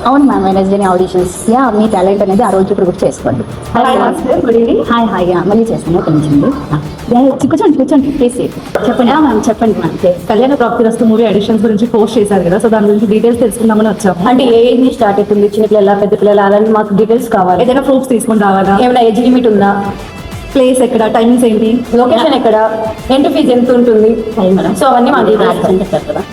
అవును ma'am, Wednesday auditions. Yeah, మీ talent అనేది ఆ రోజు ప్రూవ్ చేసుకోండి. హాయ్ మళ్ళీ చేస్తాను, పెంచండి. కూర్చోండి ప్లీజ్. చెప్పండి మ్యామ్, చెప్పండి మ్యామ్. కళ్యాణ ప్రాప్తి రస్తు మూవీ ఎడిషన్స్ గురించి పోస్ట్ చేశారు కదా, సో దాని గురించి డీటెయిల్స్ తెలుసుకుందామని వచ్చాము. అంటే ఏ ఏజ్ ని స్టార్ట్ అవుతుంది, చిన్న పిల్లల పెద్ద పిల్లల, అలాంటి మాకు డీటెయిల్స్ కావాలి. ఏదైనా ప్రూఫ్స్ తీసుకొని రావాలా, ఏమైనా ఏజ్ లిమిట్ ఉందా, ప్లేస్ ఎక్కడ, టైమింగ్స్ ఏంటి, లొకేషన్ ఎక్కడ, ఎంట్రీ ఫీజు ఎంత ఉంటుంది, సో అవన్నీ మా డీటెయిల్స్ కదా.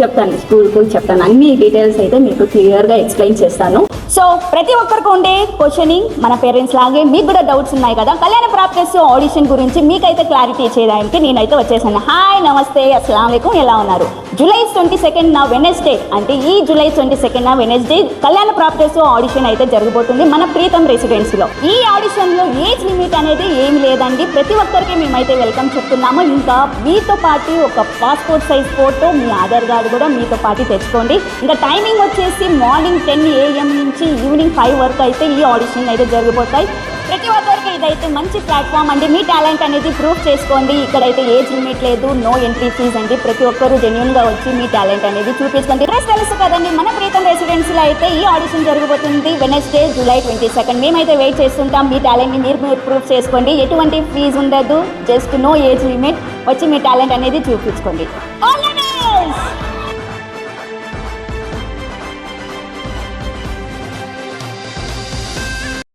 చెప్తాను, స్కూల్ చెప్తాను, అన్ని డీటెయిల్స్ అయితే మీకు క్లియర్గా ఎక్స్ప్లెయిన్ చేస్తాను. సో ప్రతి ఒక్కరికి ఉండే క్వశ్చనింగ్ మన పేరెంట్స్ లాగే మీకు కూడా డౌట్స్ ఉన్నాయి కదా. కళ్యాణ ప్రాప్తి ఆడిషన్ గురించి మీకైతే క్లారిటీ ఇచ్చేదానికి నేనైతే వచ్చేసాను. హాయ్, నమస్తే, అస్సలాం వాలేకుం. ఎలా ఉన్నారు? జూలై 22 నా వెనస్డే, అంటే ఈ జూలై 22 నా వెనస్డే కళ్యాణ ప్రాప్తి ఆడిషన్ అయితే జరగబోతుంది మన ప్రీతం రెసిడెన్సీలో. ఈ ఆడిషన్లో ఏజ్ లిమిట్ అనేది ఏమి లేదండి, ప్రతి ఒక్కరికి మేమైతే వెల్కమ్ చెప్తున్నాము. ఇంకా మీతో పాటు ఒక పాస్పోర్ట్ సైజ్ ఫోటో, మీ ఆధార్ కార్డు కూడా మీతో పాటు తెచ్చుకోండి. ఇంకా టైమింగ్ వచ్చేసి మార్నింగ్ 10 AM నుంచి ఈవినింగ్ 5 వరకు అయితే ఈ ఆడిషన్ అయితే జరిగిపోతాయి. ప్రతి ఒక్కరికి ఇదైతే మంచి ప్లాట్ఫామ్ అండి. మీ టాలెంట్ అనేది ప్రూవ్ చేసుకోండి. ఇక్కడైతే ఏజ్ లిమిట్ లేదు, నో ఎంట్రీ ఫీజ్ అండి. ప్రతి ఒక్కరు జెన్యూన్గా వచ్చి మీ టాలెంట్ అనేది చూపించుకోండి. డ్రెస్ తెలుసు కదండి, మన ప్రీతం రెసిడెన్సీలో అయితే ఈ ఆడిషన్ జరగబోతుంది వెనస్డే జూలై 22. మేమైతే వెయిట్ చేస్తుంటాం. మీ టాలెంట్ని మీరు ప్రూవ్ చేసుకోండి. ఎటువంటి ఫీజు ఉండదు, జస్ట్ నో ఏజ్ లిమిట్. వచ్చి మీ టాలెంట్ అనేది చూపించుకోండి. All the best.